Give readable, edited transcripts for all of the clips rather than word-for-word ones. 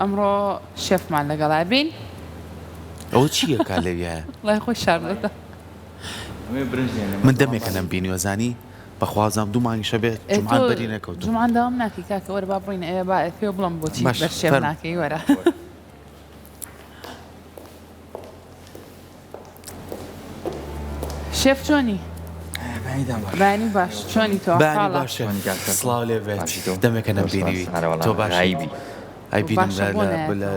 ئەمڕۆ شێفمان لەگەڵا بین ئەوە چییە کا لەویە؟ وڵای خۆی شاردەتە من دەمێکەنم بینیوەزانی بەخوازام دوو مانگی شەبێت جومان بەری نەکەوت جومان داوام ناکەی کاکە وەرە با بڕینە ئێوە با پێ بڵم بۆچی باش، بەر شێف فەرمو. ناکەی وەرە شێف چۆنی؟ بانی باش چۆنی تۆ بانی خاڵە؟ باشە سڵاو لێ بێت دەمێکەنم بینیوی تۆ باش ئەی بینم لە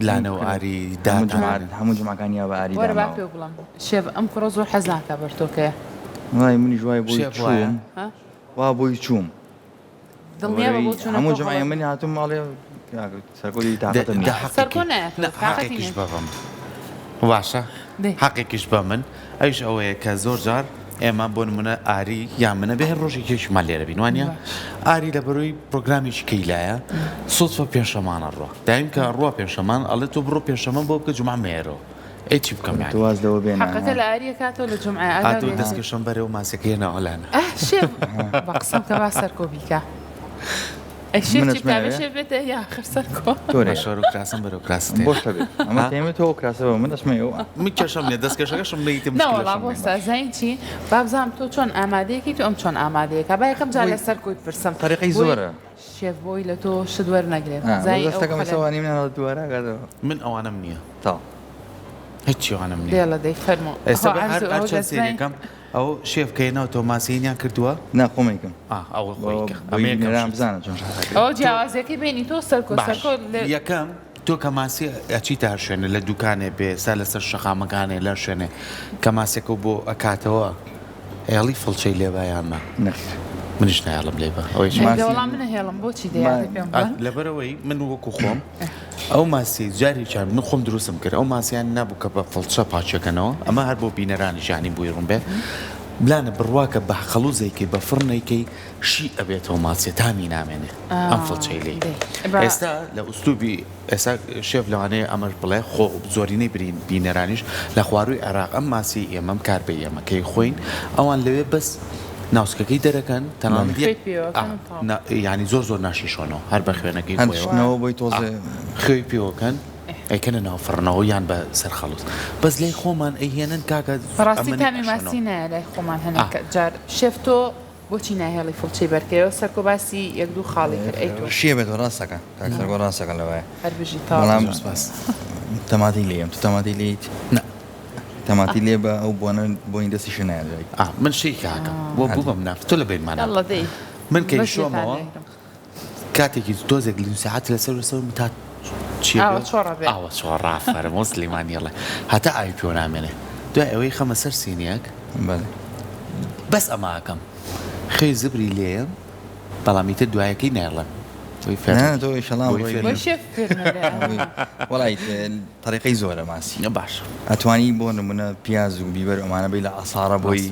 لانەوە ئاری دادان هەموو جمعەکانی یا بە ئاری وەرە با پێ بڵم شێف ئەم کوڕە زۆر حەز ناکە بەرتۆکەیە وای منی جوای بۆی شێف وایە؟ چووم وا بۆی چووم دڵنییا بە بۆ چوونە هەموو جمعە منی هاتووم ماڵێ سەرکۆی تاقەتم نییە سەرکۆ نایە حەقێکیش بە بم باشە دەی. حەقێکیش بە من ئەوش ئەوەیە کە زۆر جار ئێمە بۆ نمونە ئاری یان منە بێ ڕۆژێکێکمان لێرە بین وانە ئاری لە بەرۆی پرۆگرامیشی کەیلایە سوتفە پێشەمانە ڕۆ دایم کە ڕوا پێشەمان ئەڵێ تۆ بڕۆ پێشەمان بۆ بکە جوما مێرەوە ئەی چی بکەم تو واز لەوە بێن حەقەکە لە ئاریە کاتەوە لە جمعە هاتۆ دەستکەشم بەرەوە ماسەکەیەنەوە لانە شێف بە قسم کە با سەرکۆ بیکە ئەی شێفی منەش مایە؟ پێ بێتە یا آخر سەرکۆ تۆرێ شۆر و کراسم بەرەو کراست بۆش بێت ئەمە تێمە تۆ کراسەوە من دەچمەوە من کێشەم لێ دەستکەشەکەشم لەیتم نەوەڵا بۆ سازایی چی بابزانام تۆ چۆن ئامادەیەکی تو ئەم چۆن ئامادەیەکە با یەکەم جار لە سەرکۆی پرسم طریقی زۆرە شێف بۆی لە تۆ شت وەرنەگرێت دەستەکەم سەوانی منە دووارەگەدەوە من ئەوانم نییە تا هیچی ئەوانم نییە دێڵە دەی فەرمۆ ئێستا هەر چەند سێریەکەم ئەو شێفکەینەوە تۆماسیینیان کردووە ناخۆمەیکم ئەوە خۆی ئەمێکم بزانە چۆن ئەو جیاوازەکەی بینی تۆ سەرکۆ سەرکۆ یەکەم تۆ کە ماسی ئەچیتە هەر شوێنە لە دوکانێ بێ سا لەسەر شەقامەکانێ لە شوێنێ کە ماسێکە بۆ ئەکاتەوە ئێڵی فڵچەی لێبایاننا نەخیر منیش نایڵم لێبە ئەوەی دەوڵام منە هێڵم بۆچی دەیاڵی پێم بڵێ لەبەرەوەی من وەکو خۆم ئەو ماسی جاری چار من خۆم دروستم کرد ئەو ماسییان نبوو کە بە فڵچە پاچەکەنەوە ئەمە هەر بۆ بینەرانی ژانی بووی ڕوون بێ بلانە بڕواکە بە خەڵوزێکی بە فڕنێکی شی ئەبێتەوە ماسیە تامی نامێنێ ئەم فڵچەی لێ ئێستا لە ئوستوبی ئێستا شێف لەوانەیە ئەمەش بڵێ خۆ زۆرینەی برین بینەرانیش لە خواروی عێراق ئەم ماسی ئێمەم کار بە ئێمەکەی خۆین ئەوان لەوێ بەس ناوسکەکەی دەرەکەن تەنانەت ینی زۆر زۆر ناشیشۆنەوە هەر بە خوێنەکەی هەرشنەوە بۆی تۆزێ خوێی پێوەکەن ئەیکەنە ناوفڕنەوە یان بە سەرخەڵوز بەس لای خۆمان ئەیهێنن کاکە ڕاستی تامی ماسی نایە لای خۆمان هەنێک جار شێف تۆ بۆچی ناهێڵی فڵچەی بەرکەوە سەرکۆ باسی یەک دوو خاڵی کرد ئەی تۆ شیە بێت ڕاستەکە کاکسەرگۆ ڕاستەکە لەوەیە هەر بژی بەڵام تا تەماتی لێم تو تەماتی لێیت تەماتی لێ بە ئەو بۆنە بۆی دەستی شنایە من شەی کاکەم بۆ بوو بەم ناف تۆ لە بینمانە ئەڵە دەی من کەی شۆمەوە کاتێکی تۆزێک ساعت لەسەر تا ئاوە چۆڕا فەرمۆ سلێمانیڵێ هەتا ئاوی پێوە نامێنێ دوای ئەوەی خەمە سەر سینیەک بەس ئەماکەم خێ زبری لێم بەڵامیتە دوایەکەی نێڵم تۆ شەڵام وڵی طریقی زۆرە ماسی باش ئەتوانی بۆ نمونە پیاز و بیبەر ئەمانە بی لە ئاسارە بۆی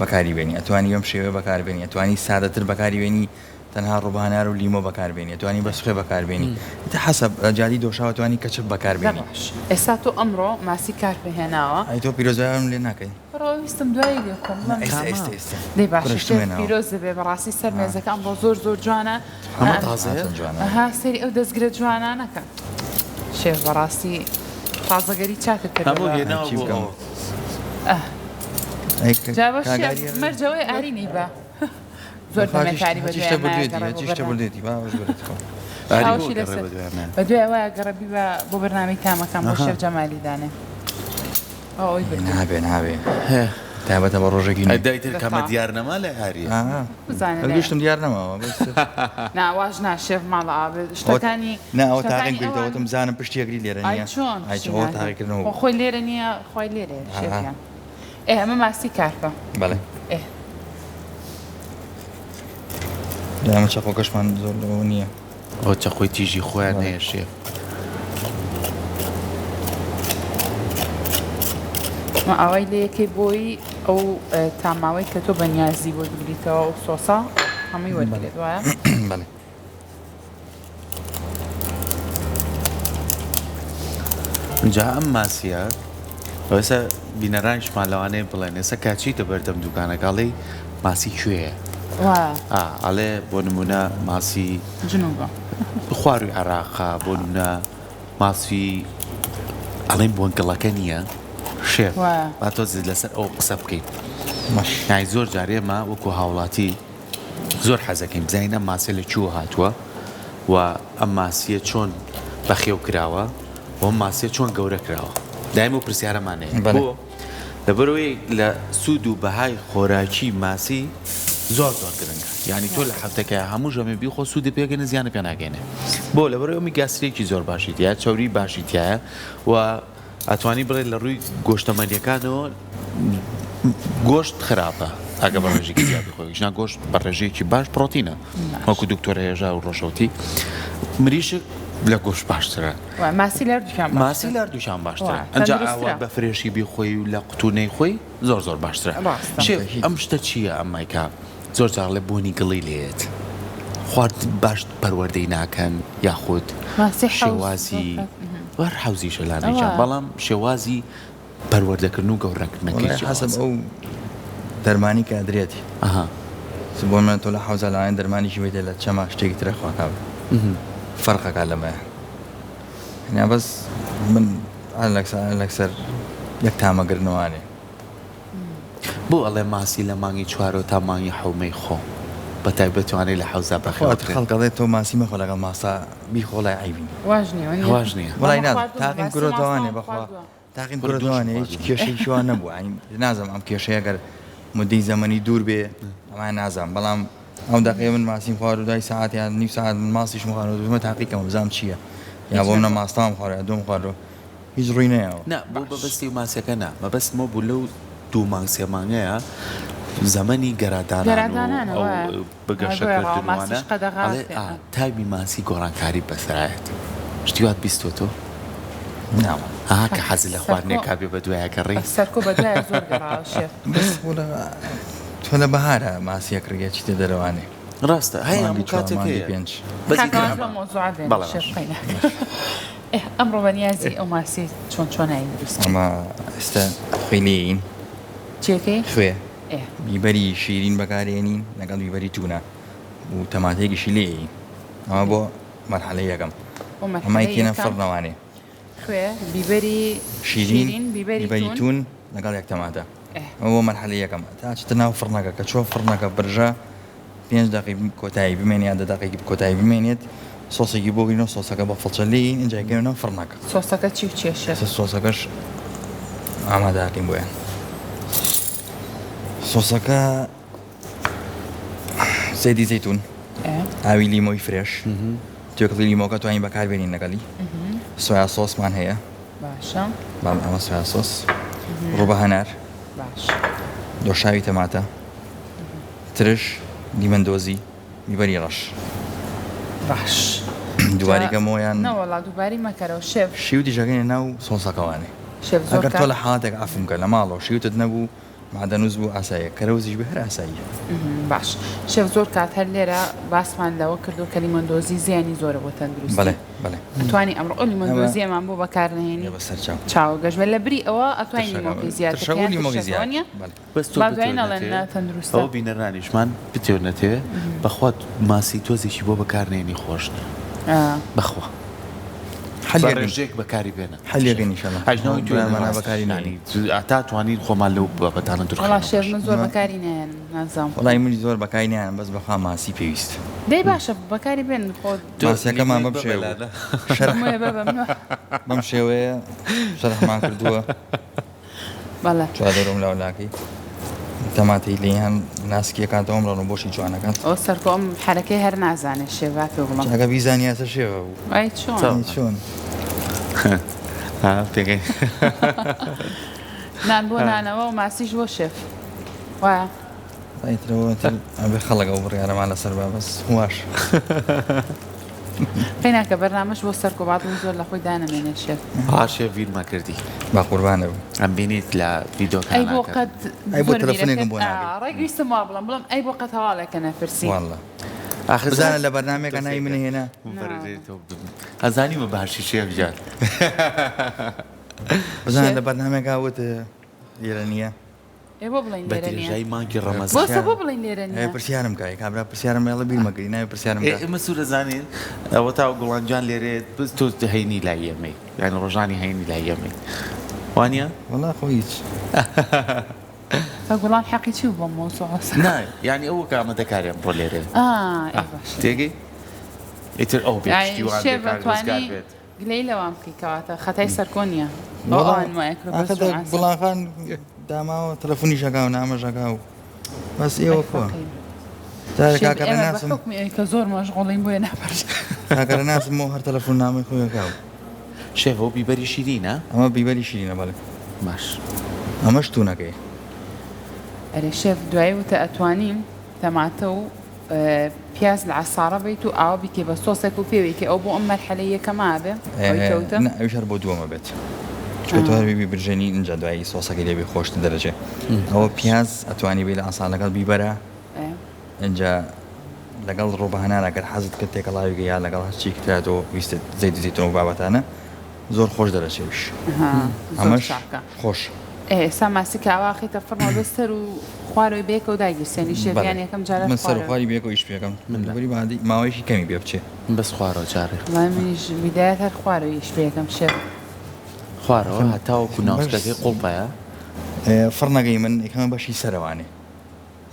بەکاریبێنی ئەتوانی ئەم شێوە بەکاربێنی ئەتوانی سادەتر بەکاریبێنی تەنها ڕووبانار و لیمۆ بەکاربێنی ئەتوانی بەسخێ بەکاربێنی حەسەب جادی دۆشاوەتوانی کەچب بەکاربێنی ئێستا تۆ ئەمڕۆ ماسی کار پێهێناوە ئەی تۆ پیرۆزارم لێ ناکەی ڕۆویستم دوایی لێکۆم دەی باش پیرۆز دەبێ بەڕاستی سەر مێزەکە ئەمڕۆ زۆر زۆر جوانە ها سەری ئەو دەستگرە جوانانەکە شێف بەڕاستی تازەگەری چاکە مەرجەوەی ئارینی بە زۆر دەمەکاری بەدێتی بە دوای وایە گەڕەبی بۆ بەرنامەی تامەکەم بۆ شێف جەمالی دانێ ئەوی نابێ نابێ تایبەتە بە ڕۆژێکی دایتر کەمە دیار نەما لە هاریە گەشتم دیار نەماوە ناواژ ناشێف ماڵ شتەکانی ناوە تاقین کردەوەتم زانم پشتیەکری لێرە نیە چۆن تاقیکردنەوە خۆی لێرە نییە خۆی لێرە شێفیان ئەمە ماسی کارکە بەڵێ دامە چەقۆکەشمان زۆر لەوە نییە ئەو چەخۆی تیژی خۆیان هەیە شێف ئەوەی لە یەکەی بۆی ئەو تاماوەی کە تۆ بەنیازی بۆ بگریتەوە و سۆسا هەمووی وەرگێت وایە بەڵێ جا ئەم ماسیە ئێستا بینەرانیشمان لەوانەیە بڵێن ئێستا کاچیتە بەردەم دوکانەکەڵی ماسی کوێیە ئەڵێ بۆ نمونە ماسی جنوبە خواروی عێراقا بۆ نمونە ماسی ئەڵێن بۆنگڵەکە نییە شێف با تۆ زید لەسەر ئەو قسە بکەیت نای زۆر جارێمە وەکو هاوڵاتی زۆر حەزەکەین بزانین ئەم ماسیە لە کوێ هاتووە و ئەم ماسیە چۆن بەخێو کراوە و ئەم ماسیە چۆن گەورە کراوە دایم و پرسیارەمانەیە بۆ لەبەرەوەی لە سوود و بەهای خۆراکی ماسی زۆر گرنگە یعنی تۆ لە هەفتەکە هەموو ژەمێ بیخۆ سوودی پێگەنە زیانەکە ناگەێنێ بۆ لەبەرەوەی ئۆمیگا-3 زۆر باشیتیە چاوری باشیتیایە و ئەتوانی بڵێ لە ڕووی گۆشتەمەندیەکانەوە گۆشت خراپە ئەگە بە ڕێژێکی زیادی خۆی ژنا گۆشت بە ڕێژەیەکی باش پرۆتینە وەکو دکتۆرە هێژا و ڕۆژەوتی مریشک لە گۆشت باشترە ماسی لە دووشان باشترە ئەنجا ئاوا بە فرێشی بیخۆی و لە قوتونەی خۆی زۆر باشترە ئەم شتە چییە ئەمایکا زۆر جاڵێ بۆنی گڵی لێت خوارد باش پەروەردەی ناکەن یاخود شێوازی وەر حەوزیشە لانەیجان بەڵام شێوازی پەروەردەکردن و گەورەکردنەکەی حەسەب ئەو دەرمانی کە ئەدرێتی بۆ من تۆ لە حەوزە لایەن دەرمانیشی وێتێ لە چەما شتێکی ترە خواکاو فەرقەکە لەمەیە هەنا بەس من لەکسەر یەک تامەگرنەوانێ بۆ ئەڵێ ماسی لە مانگی چوارەوە تا مانگی حومەی خۆ بە تایبەتوانێت لە حەوزە بەخێواتر خەڵکەڵێت تۆ ماسی مەخۆ لەگەڵ ماسا بیخۆڵای عیبین واژ نییە وڵای تاقیم گرۆتەوانێ بەخوا تاقیم گرۆتەوانێ هیچ کێشەی شوان نەبوو نازم ئەم کێشەیە گەر مدەی زەمەنی دوور بێ ئەمان نازانم بەڵام ئەو دەقێ من ماسیم خوارد و دوای ساعتیان نیو ساعت ماسیش مخوارد و تاقیکەم بزانم چییە یا بۆ منە ماستام خوارد دوم خوارد هیچ ڕووی نەیەوە نا بۆ بەبەستی و ماسیەکە نا مەبەستمە بوو لەو دوو مانگ سێ مانگەیە زەمەنی گەرادانان و بگەشەکردنوانە تایمی ماسی گۆڕانکاری بەسرایەت شتیوات بیستۆ تۆ ناوە کە حەزی لە خواردنێک کابێ بە دوایەکە ڕێی سەرکۆ بە دوای زۆر گەڕاوە تۆ لە بەهارە ماسیەک ڕێگە چیتە دەرەوانێ ڕاستە هەیە هەموو کاتێکەیە ئەمڕۆ بەنیازی ئەو ماسی چۆنایی دروست ئەمە ئێستا خوێنین چێکەی خوێ بیبەری شیرین بەکارێنین لەگەڵ بیبەری تونە و تەماتێکیشی لێین ئەمە بۆ مەرحەلەی یەکەم ئەمای کێنە فڕنەوانێ خوێ بیبەری شیرین بیبەری تون لەگەڵ یەک تەماتە ئەمە بۆ مەرحەلەی یەکەم تا چتە ناو فڕنەکە کە چۆ فڕنەکە بڕژە 5 دقیق کۆتایی بمێنێت 10 دقیقی کۆتایی بمێنێت سۆسێکی بۆ گرینەوە سۆسەکە بە فڵچە لێین اینجا گەێنەوە فڕنەکە سۆسەکە چی و چێشە سۆسەکەش ئامادەکەین بۆیان سۆسەکە زەیدی زەیتون ئاوی لیمۆی فرێش توێکڵی لیمۆکە توانین بەکاربێنین لەگەڵی سۆیا سۆسمان هەیە باشە باڵ ئەمە سۆیا سۆس ڕووبە هەنار باش دۆشاوی تەماتە ترش دیمەندۆزی بیبەری ڕەش باش دوواری گەمۆیان نەوەڵا دووباری مەکەرەوە شێف شیو دیژەکەی ناو سۆسەکەوانێ ئەگەر تۆ لە حڵاتێک ئافم کە لە ماڵەوە شیوتت نەبوو مادەنووس بوو ئاساییە کەرەوزیش بە هەر ئاساییە باش شێف زۆر کات هەر لێرە باسمان لەوە کردو کە لیمۆندۆزی زیانی زۆرە بۆ تەندروستی بەڵێ بەڵێ ئەتوانی ئەمڕۆ لیمۆندۆزی ئەمان بۆ بەکارنهێنی بەسەر چاو گەشت لە بری ئەوە ئەتوانی لیمۆکەی زیاتر بەس تۆ ئەو بینەرانیشمان بتێونەتێ بەخوات ماسی تۆزێکی بۆ بەکارنێنی خۆشت بەخوا ڕێژێک بەکاری بێنە هەژنەوەی توێنمانە بەکاری نانی ئاتا توانین خۆمان لەو بەبەتانە دوڕ شێر من زۆر بەکاری نێن نازام وڵای منی زۆر بەکاری نیان بەس بەخوا ماسی پێویست دەی باشە بەکاری بێن خۆ ماسیەکەمان بەم شێوە بەم شێوەیە شەرحمان کردووە بەڵێ چوادەرۆم لاولاکەی تەماتی لێیان ناسکیەکاتەوەم ڕۆن و بۆشی جوانەکان ئەو سەرکۆم حرەکەی هەر نازانێت شێوات وڵام ئەگە بیزانیاتە شێوە بوو ئای چۆن پێگەی نان بۆ نانەوە و ماسیش بۆ شێف وایە ئەیترەوە ئەبێ خەڵەکە و بڕیارەمان لەسەر بابەس واش قەیناکە بەرنامەش بۆ سەرکۆباتم زۆر لە خۆی دانەمێنێت شێف پاشێ ڤیرما کردی با قوربانە بوو ئەم بینیت لە ڤیدۆکە ئەی بۆ قەت ئەی بۆ تەلەفۆنێکم بۆ ڕێگویستم وا بڵم ئەی بۆ قەت هەواڵێکە نەفرسی والله بزانە لە بەرنامێکە ناوی منە هێنا ئەزانی بە باشی شێف جان بزانە لە بەرنامێکا وت لێرە نییە ئێوە بڵین بە لێرە درێژایی نییە مانگی ڕەمەزان بۆ سەبۆ بڵین لێرە هەیە نییە پرسیارم کای کابرا پرسیارم مێڵە بیرمەگری ناوی پرسیارم کە ئێمە سوورە زانین ئەوە تا گوڵانجان لێرێ تۆ هەینی لای ئێمەی یعنی ڕۆژانی هەینی لای ئێمەی وانە؟ وەڵا خۆ هیچ گوڵان حەقی چی بۆ مۆزوع نای یعنی ئەوە کامەدەکاریان بۆ لێرێ تێگەی ئیتر ئەو بێشتیوان شێڤتوانی گلەی لەوام بکەیتەوە خەتای سەرکۆنیە گوڵانخان داماوە تەلەفۆنی ژەگا و نامە ژەگا و بەس ئێوە کۆ کاکەرە ناسم کە زۆر مەشغوڵین بۆیە ناپەرش کاکەرە ناسم و هەر تەلەفۆن نامی خۆیەکاو شێڤەوە بیبەری شیرینە؟ ئەمە بیبەری شیرینە بەڵێ باش ئەمەش توونەکەی ئەرێ شێف دوایی وتە ئەتوانیم تەماتە و پیاز لە عسارە بیت و ئاوا بیکێ بە سۆسێک و پێوێکی ئەو بۆ ئەم مەرحەلەی یەکەمە بێ ئەوش هەر بۆ دووەمە بێت چکە تو هەروی برژێنی اینجا دوایی سۆسەکەی لێبێ خۆشتە دەرەجێ ئەوە پیاز ئەتوانی بێ لە ئاسان لەگەڵ بیبەرە اینجا لەگەڵ ڕۆبەهەنانەکەت حەزت کرد تێکەڵاویگە یا لەگەڵ هەرچی کتراتەوە ویستت زەید زیتون و بابەتانە زۆر خۆش دەرەچێوش ئەمەش خۆش ئێستا ماسی کاواخیتە فڕمە بەستەر و خوارەوەی بێکە و داگیرسێنی شێویان یەکەم جارە من سەر خواری بێکە و ئیش پێەکەم منبەری بادی ماوەیەکی کەمی بێ بچێ بەس خوارەوە جارێ منیش بیدایەت هەر خوارەوەی ئیش پێەکەم شێف خوارەوە هەتاوەکو ناوچەکەی قوڵپایە فڕنەگەی من یەکەمە بەشی سەرەوانێ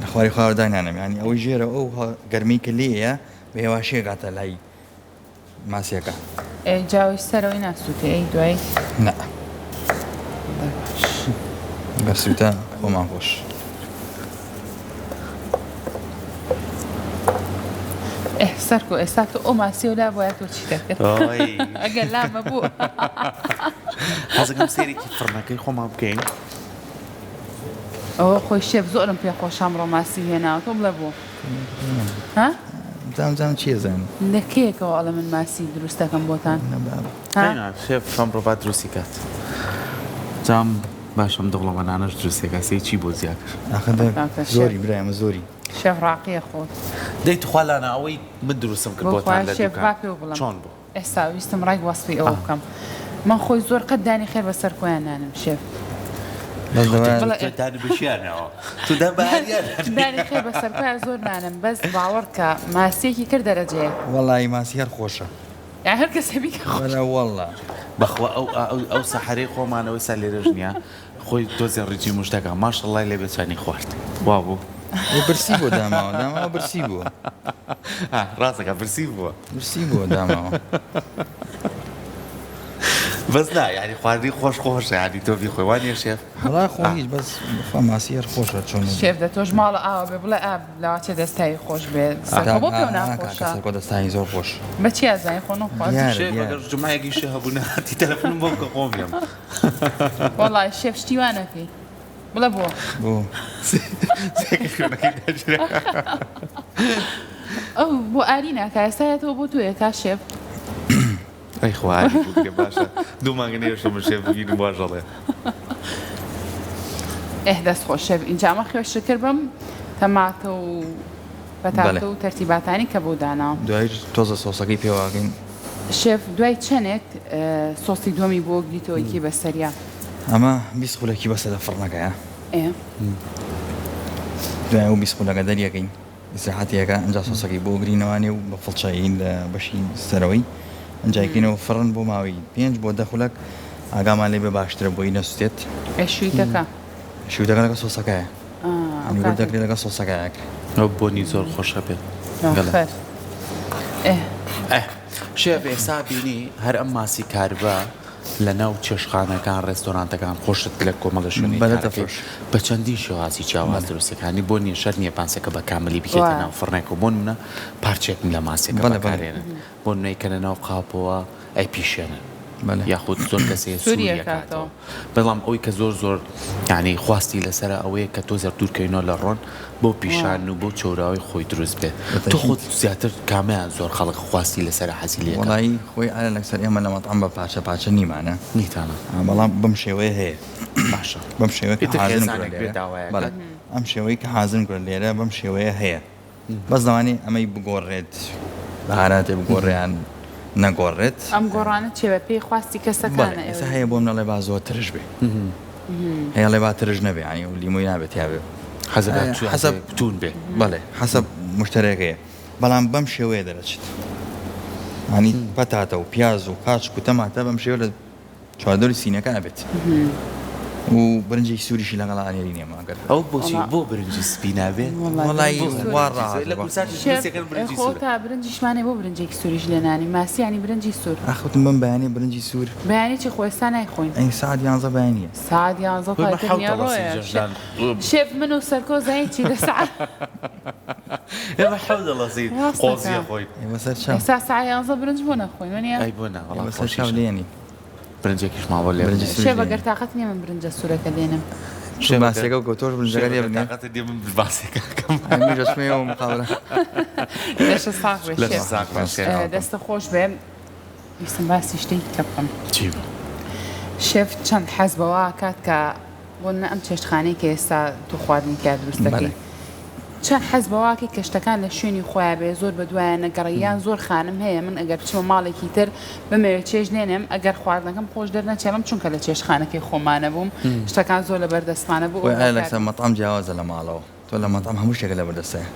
لە خواری خواردانیانم ینی ئەوەی ژێرە ئەو گەرمی کە لێیە بە هێواشەیەگاتە لای ماسیەکە جاوی سەرەوەی ناسووتێ ئەی دوای نە بەسووتە خۆمان خۆش سەرکۆ ئێستا تۆ ئەو ماسی و لا بۆە تۆ چی دەکرد ئەگەر لامە بوو حەزەکەم سێرێکی فڕنەکەی خۆمان بکەین ئەوە خۆی شێف زۆرم پێ خۆشام ڕۆماسی هێناوە تۆ بڵێ بوو ها؟ زانم چیە زان لەکەیەکەوە ئەڵە من ماسی دروست دەکەم بۆتان شێف فەم ڕۆبات دروستی کات جام باشم دڵەوەنانەش دروستێکاسی چی بۆ زیاد کرد زۆری برایمە زۆری شێف ڕاقیە خۆت دەیت خواڵانە ئەوەی من دروستم کرد بۆتان لە دوکان چۆن بوو ئێستا ویستم ڕای وەسفی ئەوە بکەم من خۆی زۆر قەت دانی خێر بەسەر کۆیان نانم شێف دانی خێر بەسەر کۆیان زۆر نانم بەس باوەڕ کە ماسیەکی کرد دەرەجەیە وەڵی ماسی هەر خۆشە هەر کەسە بیکە وەڵا بەخوا ئەو سەحەرەی خۆمانەوەی سا لێرەش نییە خۆی تۆزێ ڕیجی مشتەکە ماشەڵای لێ بێچانی خوارد وا بوو برسی بۆ داماوە برسی بووە ڕاستەکە برسی بووە برسی بووە داماوە بەس نا یعنی خواردی خۆش خۆشە ینی تۆ بی خۆیوانیە شێف وڵای خۆ هیچ بەس ماسی هەر خۆشە چۆن شێف دە تۆش ماڵە ئاوە بێ بڵێ ئاب لاواچێ دەستایی خۆش بێت بۆ پێ ناخۆشە سەرکۆ دەستانی زۆر خۆش بەچی ئازای خۆ نەخوارد ئەگەر جمعەیەکی شێ هەبوو نهاتی تەلەفۆنم بۆ بکە خۆمیم وەڵای شێف شتیوانەکەی بڵێ بۆ ئەو بۆ ئاری ناکە ئێستایەتەوە بۆ توێ کا شێف ئەی خواری باشە دوو مانگە نێشتم شێف بگیرم واژەڵێ دەست خۆش شێف ئینجا ئەمە خوێشتر بم تەماتە و بەتاتە و تەرتیباتانی کە بۆ دانا دوای تۆزە سۆسەکەی پێواگەین شێف دوای چەندێک سۆسی دومی بۆ گریتەوەیکی بەسەریا ئەمە 20 خولەکی بەسە لە فڕنەکەیە دوای و 20 خولەکە دەریەکەین ئیسراحەتیەکە ئەنجا سۆسەکەی بۆ گرینەوانێ و بە فڵچەین لە بەشی سەرەوەی ئەنجایکەینەوە فڕن بۆ ماوەی 5 بۆ 10 خولەک ئاگامان لێ بێ باشترە بۆی نەسوێت شویتەکە شویتەکە لەگە سۆسەکەیە دەکرێت لەگە سۆسەکەیەک ئەو بۆنی زۆر خۆشە بێت شێف ئێستا بینی هەر ئەم ماسی کاربە لە ناو چێشخانەکان ڕێستۆرانتەکان خۆشت لە کۆمەڵە شوێنی بە چەندین شێوازی چاواز دروستەکانی بۆ نیە شەر نییە پانسەکە بە کاملی بکێتە ناو فڕنێک و بۆ منە پارچێکم لە ماسێکە بەکارێنن بۆ نوێیکەنە ناو قاپەوە ئەی پیشێنن یاخود زۆر کەسێ سووریەکاتەوە بەڵام ئەوی کە زۆر زۆر یعنی خواستی لەسرە ئەوەیە کە تۆ زەر دوورکەینەوە لە ڕۆن بۆ پیشان و بۆ چۆراوی خۆی دروست بێت تۆ خۆت زیاتر کامیان زۆر خەڵک خواستی لەسەر حەزیلەکە وڵی خۆی ئالە لەسەر ئێمە لە مەتعام بە پاچە پاچە نیمانە نیتانە بەڵام بەم شێوەیە هەیە باشە بەم شێوەیە ئەم شێوەی کە حازم کرد لێرە بەم شێوەیە هەیە بەس دەوانێ ئەمەی بگۆڕێت بەهاراتێ بگۆڕیان نەگۆڕێت ئەم گۆڕانە چێوە پێی خواستی کەسەکانە ئێستا هەیە بۆم نەڵێ با زۆر ترش بێ هێڵێ باترژ نەبێ ینی و لیمۆی نابێت یاابێ حەزب بتون بێ بەڵێ حەسب مشتەرەکەیە بەڵام بەم شێوەیە دەرەچێت ینی پەتاتە و پیاز و کاچ و تەماتە بەم شێوە لە چواردۆری سینەکە ئەبێت و برنجی سووریشی لەگەڵ ئانێری نێماگەر ئەو بۆچی بۆ برنجی سپی نابێت وڵی خۆتا برنجیشمانێ بۆ برنجێکی سووریش لێ نانی ماسیانی برنجی سوور ئەخوتم بم بەیانی برنجی سوور بەیانی چی خۆستا نایخۆین ئەی سعات 11 بەیانیە سعات 11 شێف من و سەرکۆ زایکی لە سعات ئێمە حەودەڵەزین قۆزیە خۆین ئێستا سعات 11 برنج بۆ نەخۆین ئەی بۆ نا وەڵام سەر لێنی برنجێکیش ماوە لێ شێف ئەگەر تاقەت نییە من برنجە سوورەکە لێنم باسێکە و گۆتۆش برنجەکە لێ بنێ باسێکەکەمێ و مقابلە لەشە ساق دەستە خۆش بێ ویستم باسی شتێکی کە بکەم شێف چەند حەز بەوە کات کە بۆ ئەم چێشتخانەی کە ئێستا تو خواردنی کار دروستەکەی چەند حەز بەواکە کە شتەکان لە شوێنی خۆیان بێ زۆر بەدوایە نەگەڕیان زۆر خانم هەیە من ئەگەر بچمە ماڵێکی تر بمەوێت چێژ نێنم ئەگەر خواردنەکەم خۆش دەرنەچێڵم چونکە لە چێشخانەکەی خۆمانە بووم شتەکان زۆر لە بەردەستخانە بوو لەسەر مەتام جیاوازە لە ماڵەوە تۆ لە مەتام هەموو شتێکە لە بەردەستەیە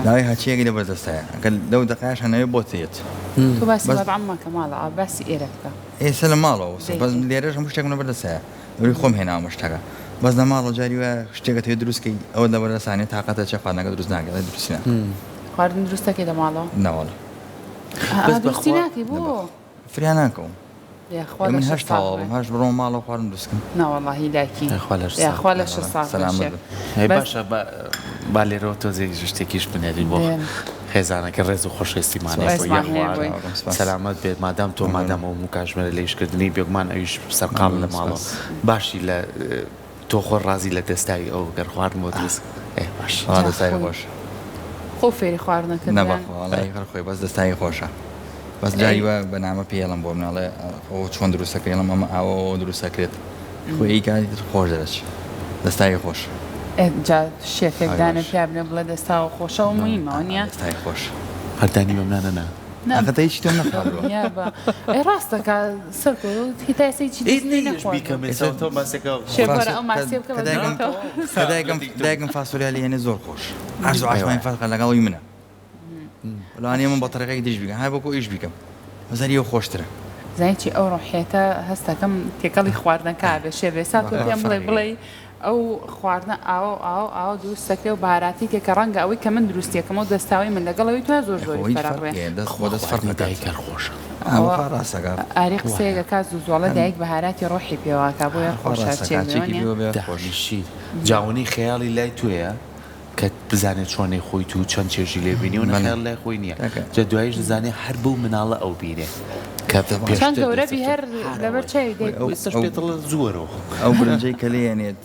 داوای هەچیەکی لە بەردەستەیە ئەگەر لەو دقایش هەنەوێ بۆ تێت تو باسی بەعممەکە ماڵە باسی ئێرە بکە ئێستا لە ماڵەوە لێرەش هەموو شتێک لە بەردەستەیە وری خۆم هێناوە شتەکە بەس لە ماڵە جاری وە شتێکەکە تێ دروستکەی ئەوە لە بەردەستانێت تااقەتە چە خواردنەکە دروست ناکەێت دروستە خواردن دروستەکەی لە ماڵەوە ناوەڵە دروستی ناکەی بۆ فریان ناکەم من هەشت هەش بڕۆم ماڵە خواردن دروستکەم ناوەڵی لاکی خوا لە باشە با لێرەوە تۆزێک شتێکیش بنێرین بۆ خێزانەکە ڕێز و خۆشەویستیمانێ سەلامەت بێت مادام تۆ مادام ئەو کاژمێرە لەیشکردنی بێگومان ئەویش سەرقاڵ لە ماڵەوە باشی لە تۆ خۆ ڕازی لە دەستایی ئەو گەر خواردن بۆ دروست باش دەستای خۆش خۆ فێری خواردنەکە نەبەڵی هەر خۆی بەس دەستایی خۆشە بەس جاری وە بەنامە پێڵم بۆ مناڵێ ئەو چۆن دروستەکەیڵم ئەمە ئاوە دروستەکرێت خۆی کاری خۆش دەرەچ دەستایی خۆش جا شێفێکدانە پیا بنە بڵێ دەستا و خۆشەوە مویمەوە نیە دەستای خۆش هەردانی بەمنانە نا ئەخەتە هیچ تۆ نەخواردووە ڕاستەکە سەرکۆ هیتایسێکی دایکم فاسۆلیالی هێنێ زۆر خۆش ئەرز و عاشمانی فەرقە لەگەڵی منە لەوانەیە من بە تەرەقەی دیش بیکەم هەر بۆکۆ ئیش بیکەم بەزەریەوە خۆشترە زانیی ئەو ڕۆحێتە هەستەکەم تێکەڵی خواردنەکە بێ شێبێ سا تۆ پێم بڵێ ئەو خواردنە ئاو دروستەکە و بارەتی کە ڕەنگە ئەوەی کە من دروستیەکەمەوە دەستاوی من لەگەڵەوەی تو زۆر زۆری فەرقێ دەست فەرقەکەی کار خۆشە ئاری قسەیەکە کا زوزۆڵە دایک بەهاراتی ڕۆحی پێواکە بۆیە خۆشەچێشی جاوانی خەیاڵی لای توێە کە بزانێت چۆنەی خۆی تو چەند چێژی لێ بینی و نەخێڵ لای خۆی نییە جە دوایش دەزانێت هەر بوو مناڵە ئەو بینێ چەند گەورەبی هەر لەبەر چاوی پێڵە زۆرەوە ئەو برنجەی کە لێنێت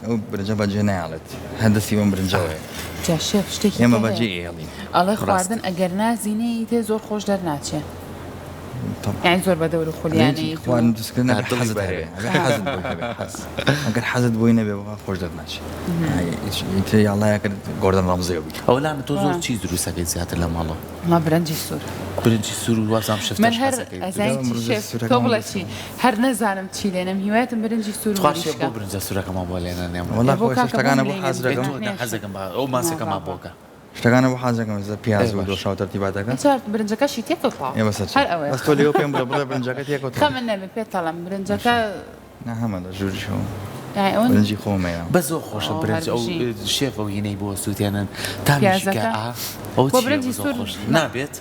ئەو برنجە بەجێ نایڵێت هەندەسی بەم برنجەوەی جا شێف شتێکی ئێمە بەجێ ئێڵین ئەڵێ خواردن ئەگەر نازینەی تێ زۆر خۆش دەرناچێت یعنی زۆر بە دەور و خولیانی خواردن دروستکردن حەزت هەبێ ئەگەر حەزت بۆی نەبێ خۆش دەرناچێت یاڵایە کرد گۆردەن ڕەمزەیە بوویت ئەولانە تۆ زۆر چیز دروستەکەی زیاتر لە ماڵەوە ما برنجی سوور برنجی سوور و وازام شفتە من هەر ئەزای شێف تۆ بڵێ چی هەر نەزانم چی لێنم هیوایەتم برنجی سوور خواشێ بۆ برنجە سوورەکەمە بۆ لێنە نێم شتەکانە بۆ حەزەکەم ئەو ماسەکەما بۆکە شتەکانە بۆ حەزەکەم پیاز و دۆشا و تەرتیباتەکە برنجەکەشی تێکەوە بەس تۆ لێو پێم بڵێ برنجەکە تێکەوە خە من نەبێ پێتەڵم برنجەکە هەمەدە ژووریشەوە برنجی خۆمەیە بە زۆر خۆشە برنج ئەو شێف ئەو هینەی بۆ سووتێنن تامیشکە ئەو برنجی سوور نابێت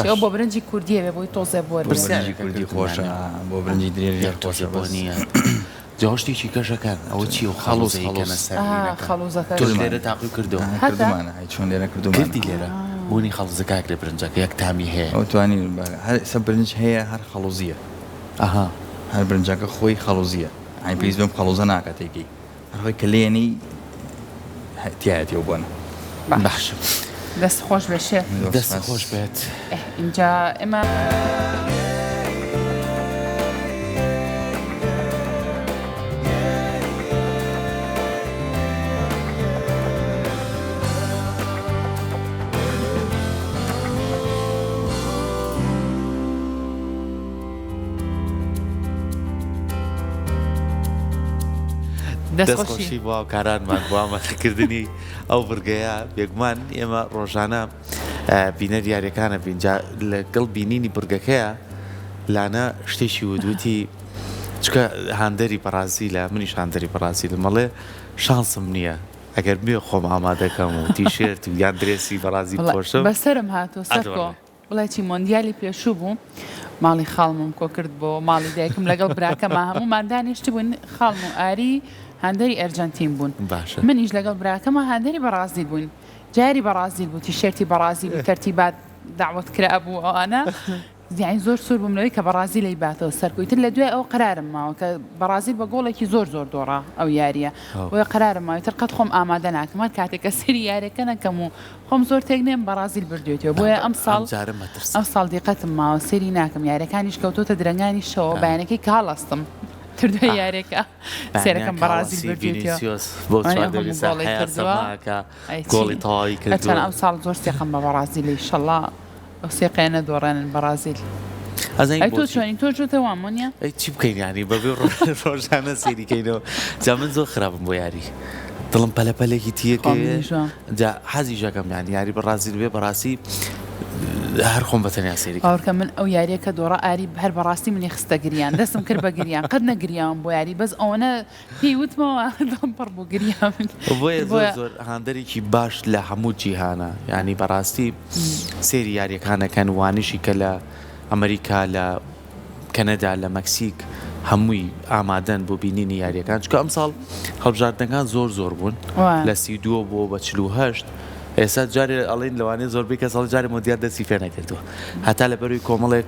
ئەو بۆ برنجی کوردیە بێ بۆی تۆزە بۆ برنجی کوردی خۆشە بۆ برنجی درێژی خۆشە بۆ نییە جاوشتێکی کەشەکان ئەوە چی و خەڵوزەکەنە خەڵوزەکە تۆ لێرە تاقی کردەوە کردمانە چۆن لێرە کردی لێرە بوونی خەڵزەکاک لێ برنجەکە یەک تامی هەیە ئەو توانی سە برنج هەیە هەر خەڵوزیە هەر برنجەکە خۆی خەڵوزیە ئاین پێویست بێم خەڵوزە ناکاتێکی هەرخۆی کە لێنی تایەتەوە بۆنە باشە دەست خۆش بێ شێف دەست خۆش بێت اینجا ئێمە دەستخۆشی بووە و کارانمان بووامەخکردنی ئەو بڕگەیە بێگومان ئێمە ڕۆژانە بینەر یاریەکانە بینجا لەگەڵ بینینی بڕگەکەیە لانە شتێکی ودوتی چکە هاندەری بەرازیلە منیش هاندەری بەرازیل مەڵێ شانسم نییە ئەگەر بێ خۆم ئامادەکەم و تیشێرت و یان درێسی بەرازی پۆشم بەسەرم هاتۆ سەرکۆ وڵاتی مۆندیالی پێشوو بوو ماڵی خاڵمم کۆ کرد بۆ ماڵی دایکم لەگەڵ براکەمە هەموومان دانیشتی بوون خاڵم و ئاری هاندەری ئەرجەنتین بوون منیش لەگەڵ براکەمە هاندەری بەرازیل بوون جاری بەرازیل بوو تیشێرتی بەرازیل و تەرتیبات داوت کرا بوو ئەوانە یعنی زۆر سوور بووم لەوەی کە بەرازیل لەیباتەوە سەرکویتر لە دوای ئەو قرارم ماوە کە بەرازیل بە گۆڵێکی زۆر دۆڕا ئەو یاریە بۆیە قرارم ماوەتر قەت خۆم ئامادە ناکەم هەر کاتێککە سەری یاریەکە نەکەم و خۆم زۆر تێک نێم بەرازیل بردوێتەوە بۆیە ئەم ساڵ دیقەتم ماوە سەری ناکەم یاریەکانیش کەوتۆتە درەنگانی شەوە بەیانەکەی کاڵاستم تردوە یاریەکە سێرەکەم بەرازیل بردوێتەوە گۆڵی تەواوی کردووە ئەم ساڵ زۆر سێقم بە بەرازیل ئینشەڵڵا ئەو سێقەیانە دۆڕێنن بەرازیل تۆ چۆنی تۆ چۆتەوە وانمۆنیە؟ ئەی چی بکەین ینی بەبێ ڕۆژانە سێریکەینەوە جا من زۆر خراپم بۆ یاری دڵم پەلەپەلێکی تیەکە جا حەزی ژەکەم یاری بەرازیل بێ بەڕاستی هەر خۆم بەتەنیا سێری ئەوکە من ئەو یاریەکە دۆڕە ئاری هەر بەڕاستی منی خستە گریان دەستم کرد بە گریان قەت نەگریاوم بۆ یاری بەس ئەوەنە پێی وتمەوە دڵم پڕ بوو گریان بۆیە زۆر هاندەرێکی باش لە هەموو جیهانە ینی بەڕاستی سێری یاریەکانەکەن وانشی کە لە ئەمریکا لە کەنەدا لە مەکسیک هەمووی ئامادەن بۆ بینینی یاریەکان چکە ئەم ساڵ هەڵبژاردنەکان زۆر بوون لە 32 بۆ بە 48 ئێستا جارێ ئەڵین لەوانەیە زۆربەی کەس جارێ مۆدیار دەستی فێ نەکردووە هەتا لە بەروی کۆمەڵێک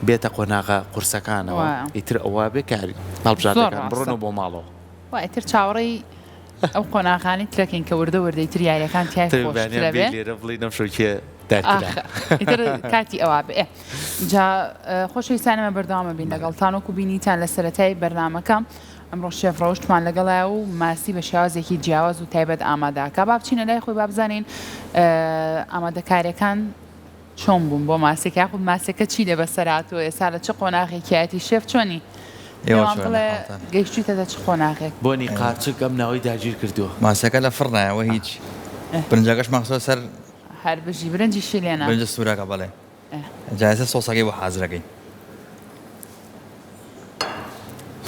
بێتە قۆناغا قورسەکانەوە ئیتر ئەوە بێکاری هەڵبژاردنەکان بڕۆنەوە بۆ ماڵەوە ئیتر چاوەڕێی ئەو قۆناغانی ترەکەین کە وردەوردەی تر یاریەکان تیای خۆشترە بێ لێرە بڵێ نەفشۆکیە کاتی ئەوە بێ جا خۆشەویستانەمە بەردەوامە بین لەگەڵتان وەکو بینیتان لە سەرەتای بەرنامەکە ئەمڕۆ شێفڕەوشتمان لەگەڵایە و ماسی بە شێوازێکی جیاواز و تایبەت ئامادەکە با بچینە لای خۆی بابزانین ئامادەکاریەکان چۆن بوون بۆ ماسێک یاخود ماسێکە چی لێ بەسەرهاتووە ئێستا لە چ قۆناغێکیەتی شێف چۆنی بڵێ گەیشتیتە چ قۆناغێک بۆنی قاچک ئەم ناوەی داگیر کردووە ماسەکە لە فڕنایەوە هیچ برنجەکەش مەخسۆ سەر هەر بژی برنجی شیلێنە برنجە سوورەکە بەڵێ جایزە سۆسەکەی بۆ حازرەکەی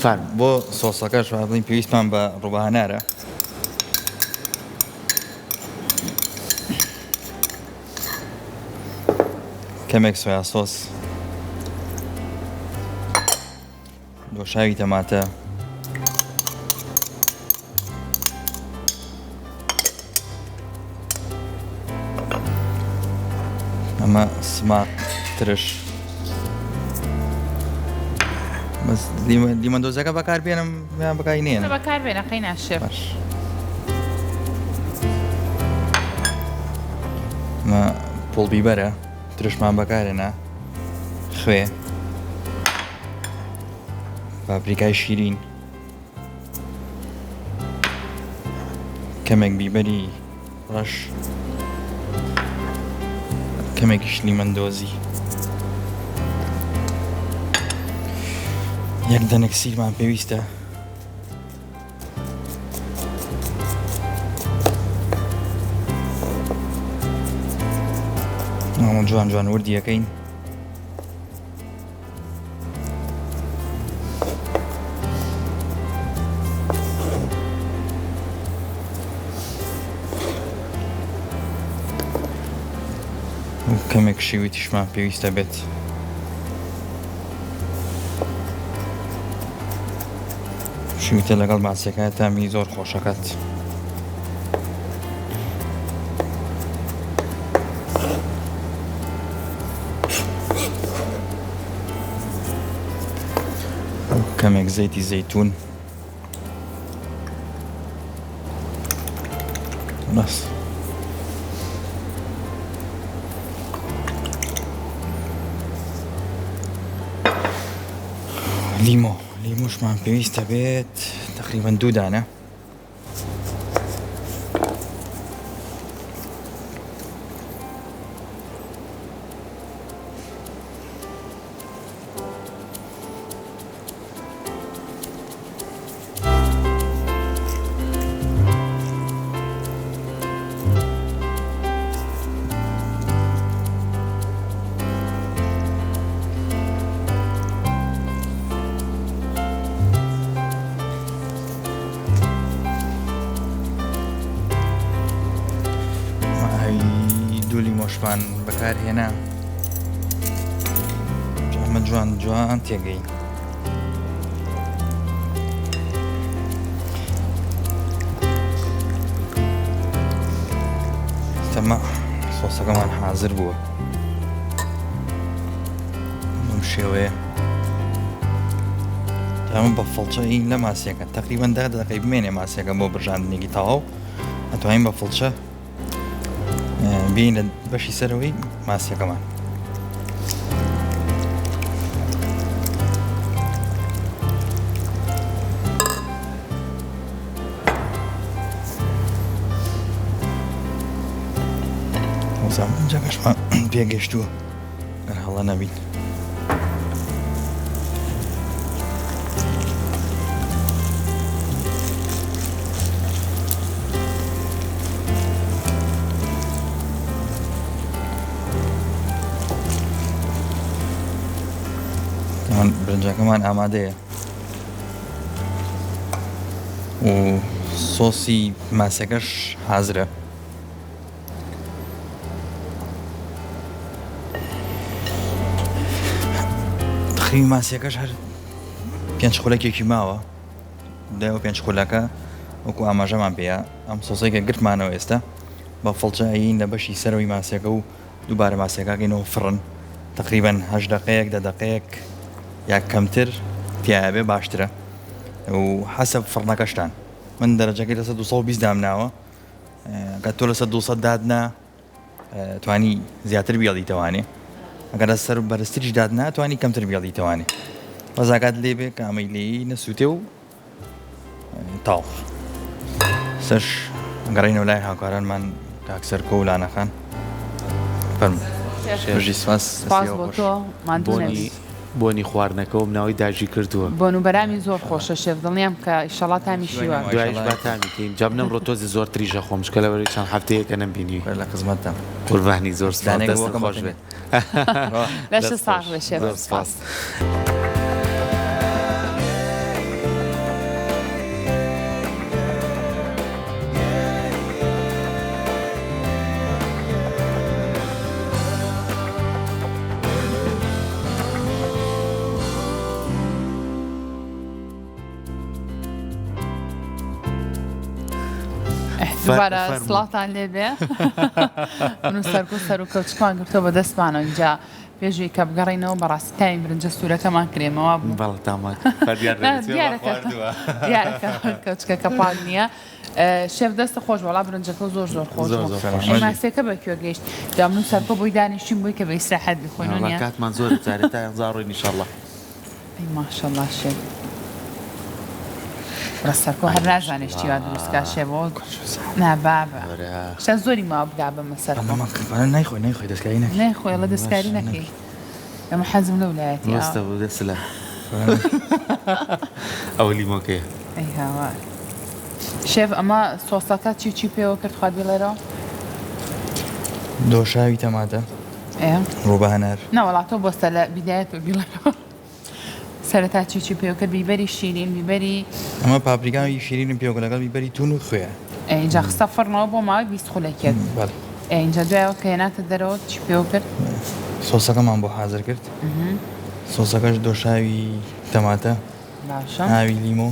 فان بۆ سۆسەکەش بڵین پێویستمان بە ڕووبەهەنارە کەمێک سۆیا سۆس دۆشاوی تەماتە ئەمە سماق ترش بەس دیمەندۆزەکە بەکاربێنم یان بەکارهێنم بەکاربێنە قەینا شێف ئەمە پۆڵ بیبەرە ترشمان بەکارێنە خوێ پاپریکای شیرین کەمێک بیبەری ڕەش کەمێکیش لیمەندۆزی یەک دەنێک سیرمان پێویستە جوان وردیەکەین کەمێک شێوێتیشمان پێویستە بێت شویتە لەگەڵ ماسیەکە تامی زۆر خۆشەکەت کەمێک زەیتی زەیتون بەس لیمۆشمان پێویستە بێت تقریباً 2 دانە ئەوشمان بەکارهێنا ئەمە جوان تێگەی تەمە سۆسەکەمان حازر بووە بەم شێوەیە ئەمە بە فڵچە لە ماسیەکە تقریباً 10 دقەی بمێنێ ماسیەکە بۆ برژاندنێکی تەواو ئەتوانین بە فڵچە بین لە بەشی سەرەوەی ماسیەکەمان جاکەشمان پێگەشتووە هەڵە نەبین برنجەکەمان ئامادەیە و سۆسی ماسەکەش حازرە تقریبی ماسیەکەش هەر 5 خولەکێکی ماوە دایەوە 5 خولەکە وەکو ئاماژەمان پێەیە ئەم سۆسێکە گرتمانەوە ئێستا بە فڵچە ئەین لە بەشی سەرەوەی ماسیەکە و دووبارە ماسیەکەگەینەوە فرن تقریباً 8 دقەیەک 10 دقەیەک یا کەمتر تیاابێ باشترە و حەسەب فڕنەکەشتان من دەرەجەکەی لەسەر 220 دامناوە ئەگەر تۆ لەسەر 200 دادنا توانی زیاتر بیاڵیتەوانێ ئەگەر سەر بەرزتریش دادنا توانی کەمتر بیاڵیتەوانێ بەزاکات لێبێ کە ئەمەی لێی نەسووتێ و تاڵ سەرش گەڕینەوە لای هاوکارانمان کاکسەر کۆ و لانەخان فەرموو سپاس بۆ تۆ ماندوو بۆنی خواردنەکەەوە ناوی داژی کردووە بۆنوبەرامی زۆر خۆشە شێف دڵنیام کە ئیشەڵات تامی شیوە دوایش با تامیکەین جام نەم ڕۆ تۆزی زۆر تریژە خۆم شکە لەوەی چەند هەفتەیەکە نەمبینی لە خزمەتتە قوربانی زۆر خۆش بێت لەش ساغ بێ شێف سپاس دوبارە سڵاتان لێبێ من سەرکو سەر و کەوچکان گرتەوە بە دەستمانە اینجا پێشوی کە بگەڕینەوە بەڕاستی تایم برنجە سوورەکەمان کرێمەوە بوو دیارەکە کەوچکەکە پاک نییە شێف دەستە خۆش وەڵا برنجەکە زۆر زۆر خۆش ماسیەکە بەکوێ گەیشت دا من سەرکە بۆی دانیشتین بووی کە بە ئیسراحەت بخۆینەوە کاتمان زۆر جارێت تا زاڕۆین ئینشەڵڵا ماشەڵڵا شێف ڕستەرکۆ هەر نازانێشتی وا دروستکە شێبەوە نابابە شە زۆری ماوە بگا بە مەسەرکۆ نەیخۆی دەستکاری نەیخۆی لە دەستکاری نەکەی ئەمە حەزم لە ویلایەتی ڕستە بوو دەست لە ئەوە لیمۆکەیە ئەی هاوار شێف ئەمە سۆسەکە چی پێوە کرد خواد بڵێرەوە دۆشاوی تەماتە ڕووبەهەنار نەوەڵاتۆ بۆستە لە بیدایەت بە بیڵێرەوە سەرەتا چی پێوکرد بیبەری شیرین بیبەری ئەمە پاپریکاوی شیرینم پێوکە لەگەڵ بیبەری تون و خوێ اینجا خستە فڕنەوە بۆ ماوەی 20 خولەکێت اینجا دوایەوە کە هێناتە دەرەوە چی پێوە کرد سۆسەکەمان بۆ حازر کرد سۆسەکەش دۆشاوی تەماتە ئاوی لیمۆ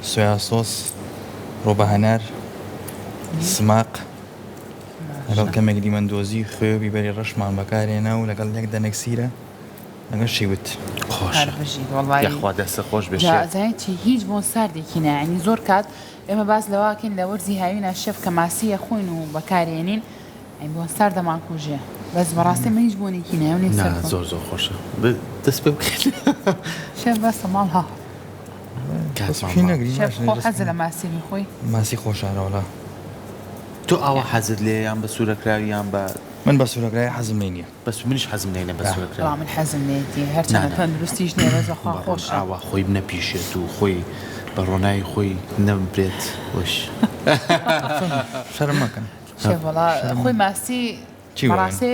سویا سۆس ڕۆبەهەنار سماق لەگەڵ کەمێک دیمەندۆزی خوێ و بیبەری ڕەشمان بەکارێنا و لەگەڵ یەک دەنەکسیرە لەگەڵ شیوت خۆشخوا دەستە خۆش بێزایەتی هیچ بۆ ساردێکی نایانی زۆر کات ئێمە باز لەواکەین لە وەرزی هاوینە شێف کە ماسیە خۆین و بەکارێنین ئەین بۆ سار دەمان کوژێ بەس بەڕاستی من هیچ بۆنێکی نایونی زۆر زۆر خۆشە دەست پێ بکەین شێف بەسە ماڵ ها شێف خۆ حەزە لە ماسی میخۆی ماسی خۆشارەوەڵا تۆ ئاوە حەزت لێ یان بە سوورەکراوی یان بە من بە سوورەکرای حەزم لێ نییە بەس منیش حەزم لێنە بە سوورەکراوی من حەزم لێتی هەرچەندە تەندروستیش نییە بەزەخوا خۆشە ئاوا خۆی بنەپیشێت و خۆی بە ڕۆنایی خۆی نەمبرێت وەش شەرم مەکەن شێف وەڵا خۆی ماسی بەڕاستی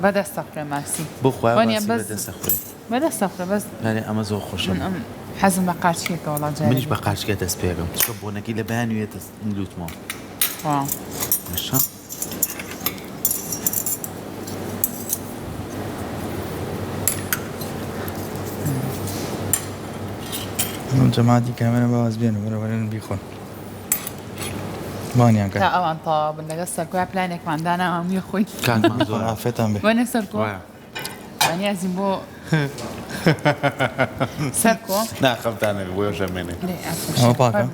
بەدەستە خوێ ماسی بۆ خۆیان بەدەستە خوێ بەدەستە خوێ بەس ئەمە زۆر خۆشە حەزم بە قارچکێکە وەڵا جارێ منیش بە قارچکێ دەست پێکەم چکە بۆنەکەی لە بەیانوێتە لوتمەوە من جماعتي كاميرا باز بينه ولا بيخون مانيان كان لا أنت بدنا سركويا بلانك ما عندنا عم يخوي كان منظور عفتان به وين سركو؟ يعني أزيمبو سركو لا خفت أنا ويرجع مني أما باكا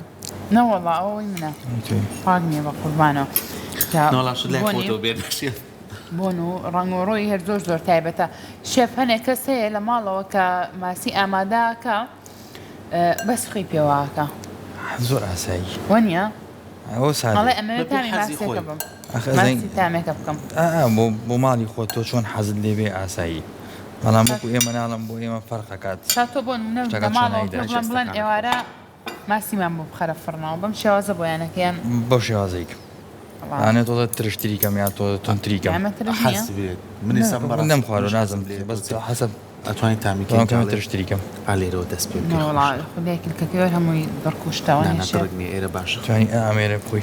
لا والله أوي منه باقني بقربانه نولا شو لك فوتو بيرشيف بونو رنگوروی هر زور تایبەتە شێف هەنێک کەس هەیە لە ماڵەوە کە ماسی ئامادەکە بەس خی پێواکە زۆر ئاسایی وەنیە ئەوە سادە ئەڵێ ئەمە تامی ماسیەکە بم ماسی تامێکە بکەم بۆ ماڵی خۆ تۆ چۆن حەزت لێبێ ئاسایی بەڵام وەکو ئێمە ناڵم بۆ ئێمە فەرقەکات تا تۆ بۆ نمونە لە ماڵەوە بڵێن ئێوارە ماسیمان بۆ بخەرە فڕنەوە بەم شێوازە بۆیانەکەیان بەو شێوازەیەک أنا توضع ترشتري كم يا توضع تنتري كم حسب من يسمى نم خارو لازم بس حسب أتواني تعمل كم ترشتري كم على رو تسبيل لا والله خليك الكثير هم يدركوش تاوني أنا ترقني إيرا باش يعني أمير بخوي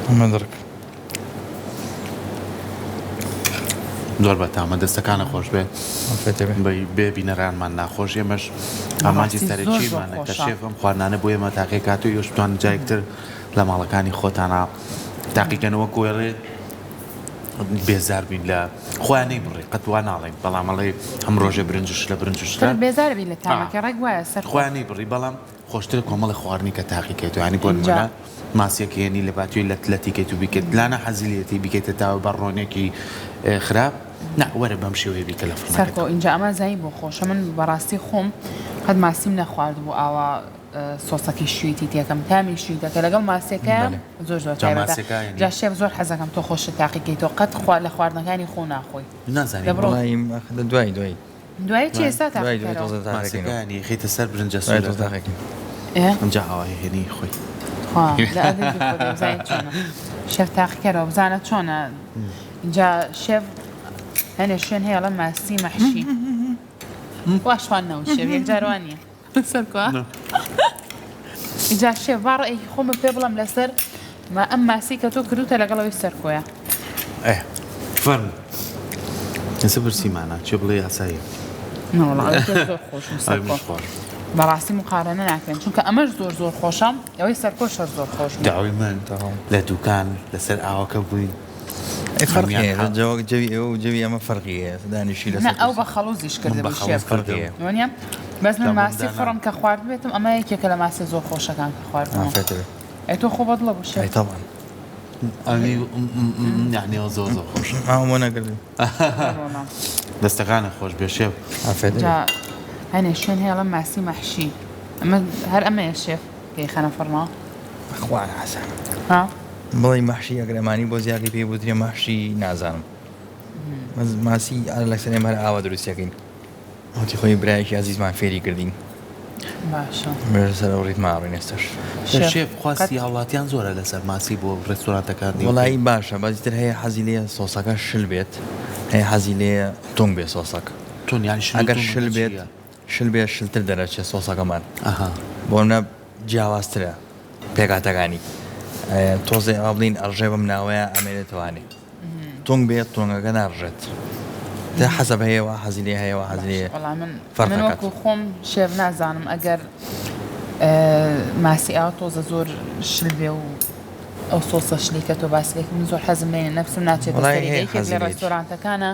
ما درك زۆر بەتامە دەستەکانە خۆش بێ بێ بینەرانمان ناخۆش ئێمەش ئاماجی سەرەکیمانە کە شێفم خواردانە بۆ ئێمە تاقی کات و یۆشتوان جایەکتر لە ماڵەکانی خۆتانە تاقیکەنەوە کۆێڕێ بێزار بین لە خۆیان نەی بڕێ قەتوان ناڵێن بەڵام ئەڵێ هەم ڕۆژێ برنجش لە برنجشتە بێزار بین لە تامەکە ڕێک وایە سەر خۆیان نەی بڕی بەڵام خۆشتر کۆمەڵی خواردنی کە تاقیکەیت و ینی بۆ نمونە ماسیەکە هێنی لە باتوی لە تلەتیکەیت و بیکەیت لانە حەزیلێتی بیکەیتە تاوە بەڕۆنێکی خراپ وەرە بەم شێوەیە بیکە لە فڕنەکەت سەرکۆ اینجا ئەمە زایی بۆ خۆشە من بەڕاستی خۆم قەت ماسیم نەخوارد بوو ئاوا سۆسەکی شوێتی تێکەم تامی شویتەکە لەگەڵ ماسیەکە زۆر تایبەتە جا شێف زۆر حەزەکەم تۆ خۆشت تاقیکەیتەوە قەت لە خواردنەکانی خۆ ناخۆی نازانم دوای چی ئێستا ماسیەکانی خێتە سەر برنجە ئەنجا ئەوای هێنی خۆی شێف تاقیکەرەوە بزانە چۆنە اینجا شێف هەنێ شوێن هەیە لە ماسی مەحشی واشوان نەوت شێف یەک جاروانیە سەرکۆ اینجا شێف باڕێکی خۆمە پێ بڵم لەسەر ئەم ماسی کە تۆ کردوتە لەگەڵەوەی سەرکۆیە فەرم ئێستا برسیمانە چێ بڵێ یاساییە بەڕاستی مقارنە ناکەن چونکە ئەمەش زۆر خۆشە ئەوەی سەرکۆشەر زۆر خۆش داوای من لە دوکان لەسەر ئاوەکە بووین فرقية جوي وجوي أما فرقية دانشي لسه أو بخلوزيش كده بالشيء فرقية ونيا بس من ماسي فرم كخوارد بيتم أما هيك كلا ماسي زور خوشة كان كخوارد فترة أيتو خو بطلب بالشيء أي طبعا يعني زور خوش ما هو أنا قلبي دستقانة خوش بالشيف فترة هني شون هي لما ماسي محشي أما أما يا شيف كي خنا فرما أخوان حسن ها بڵی مەحشی ئەگرەمانی بۆ زیاگەی پێ بوترێ مەحشی نازانم ماسی لەسەرێ هەر ئاوا دروستەکەین ئەوتی خۆی برایەکی عزیزمان فێری کردین باشە سەر ئەو ڕیتما ڕووی نێستەش شێف خواستی هاوڵاتیان زۆرە لەسەر ماسی بۆ ڕێستۆرانتەکان وەڵایی باشە بەزیتر هەیە حەزی لێ سۆسەکە شل بێت هەیە حەزی لێ تۆنگ بێ سۆسەکە ئەگەر شل بێت شلتر دەرەچێت سۆسەکەمان بۆ منە جیاوازترە پێکاتەکانی تۆزێ ئەو بڵین ئەڕژێ بەم ناوەیە ئەمێنێتوانێ تۆنگ بێت تۆنگەکە ناڕژێت تا حەزب هەیەەوە حەزی لێ هەیەەوە حەزی لێ من وەکو خۆم شێف نازانم ئەگەر ماسی ئاو تۆزە زۆر شل بێ و ئەو سۆسە شلیکە تۆ باسیێک من زۆر حەزم لێنە نەفسم ناچێت لە ڕێستۆرانتەکانە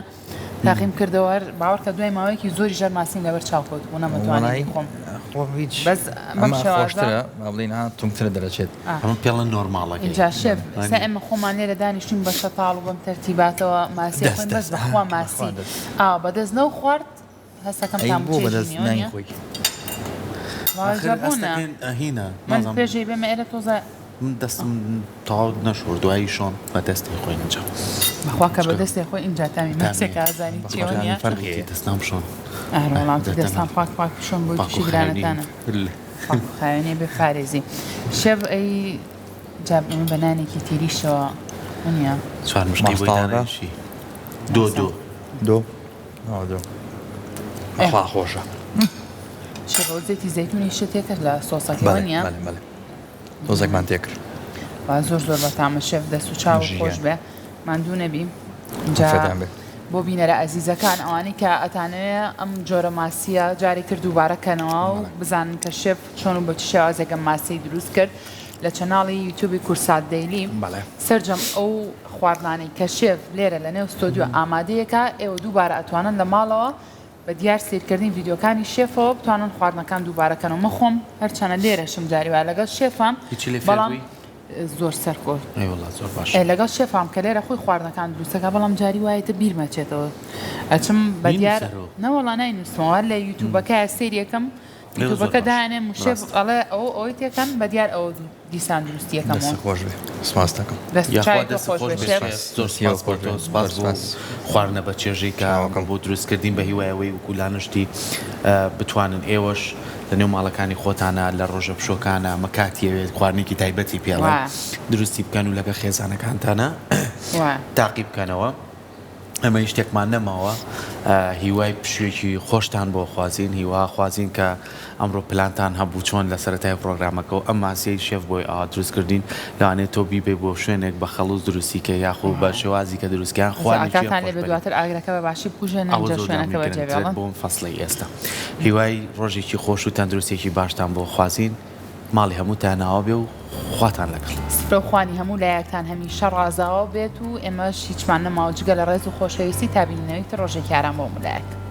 تاقیم کردەوە باوەڕ کە دوای ماوەیەکی زۆری ژەر ماسیم لەبەر چاوکەوت بوو نەمەتوانێت خۆم بەس ئەمە خۆشترە بڵین ها تونگترە دەرەچێت ئەمە پێڵە نۆرماڵەکە اینجا شێف سا ئێمە خۆمان لێرە دانیشتین بە شەتاڵ و بەم تەرتیباتەوە ماسی خۆین بەس بەخوا ماسی بەدەست نەو خوارد هەستەکەم تام بۆ بەدەست نانی خۆی من پێشەی بێمە ئێرە تۆزە من دەستم تاو نەشۆر دوایی شۆن بە دەستی خۆی اینجا بەخوا کە بە دەستی خۆی اینجا تامی ماسێکە ئازانی چێوەنیە فەرقی دەستنام شۆن وەڵام دەستان پاک شۆن بۆی تووشی گرانەتانە خاوێنێ بێ پارێزی شێف ئەی جاب ئێمە بەنانێکی تیریشەوە ونیە چوار مشتی بۆی دانەشی دۆ ئەخوا خۆشە شێفەوە زەیتی زەیتونی شتێکە لە سۆسەکەوە نیە تۆزێکمان تێکرد زۆر بەتامە شێف دەست و چاو خۆش بێ ماندوو نەبی بۆ بینەرە ئەزیزەکان ئەوانەی کە ئەتانەوێت ئەم جۆرە ماسیە جاری تر دووبارەکەنەوە و بزانن کە شێف چۆن و بە چ شێوازێکم ماسی دروست کرد لە چەناڵی یوتیوبی کورسات دەیلی سەرجەم ئەو خواردنانەی کە شێف لێرە لە نێو ستۆدیۆ ئامادەیەکە ئێوە دووبارە ئەتوانن لە ماڵەوە بە دیار سیرکردنی ڤیدیۆکانی شێفەوە بتوانن خواردنەکان دووبارەکەنەوە مەخۆم هەرچەنە لێرەشم جاریوە لەگەڵ شێفام بەڵام زۆر سەرکۆ لەگەڵ شێفام کە لێرە خۆی خواردنەکان دروستەکە بەڵام جاری وایەتە بیرمەچێتەوە ئەچم بە دیار نەوەڵا ناینووسمەوە لە یوتیوبەکە سێریەکەم یوتیوبەکە دایانێ شێف ئەڵێ ئەوەی تێکەن بە دیار ئەوە دیسان دروستیەکەم خۆش بێ سپاس دەکەم خواردنە بە چێژەی کەکەم بۆ دروستکردین بە هیوایەوەی وکولانشتی بتوانن ئێوەش لە نێو ماڵەکانی خۆتانە لە ڕۆژە پشۆکانە مەکاتیەوێت خواردنێکی تایبەتی پێڵە دروستی بکەن و لەگە خێزانەکانتانە تاقی بکەنەوە ئەمە شتێکمان نەماوە هیوای پشوێکی خۆشتان بۆ خوازین هیوا خوازین کە ئەمڕۆ پلانتان هەبوو چۆن لە سەرەتای پرۆگرامەکە ئەم ماسیەی شێف بۆی دروستکردین لەوانێت تۆ بیبێ بۆ شوێنێک بە خەڵوز دروستیکە یاخۆ بە شێوازی کە دروستیان خوارد لێ دواتر ئاگرەکە بە باشی بژێنە شوێنەکە بەجێبێڵن بۆ فەسڵی ئێستا هیوای ڕۆژێکی خۆش و تەندروستێکی باشتان بۆ خوازین ماڵی هەمووتان ناوە بێ و خواتان لەگەڵ سفرەوخوانی هەموو لایەکتان هەمیشە ڕازاوە بێت و ئێمەش هیچمان نەماوە جگە لە ڕێز و خۆشەویستی تابینەوەی ڕۆژێکی ئارام بۆ ملایەک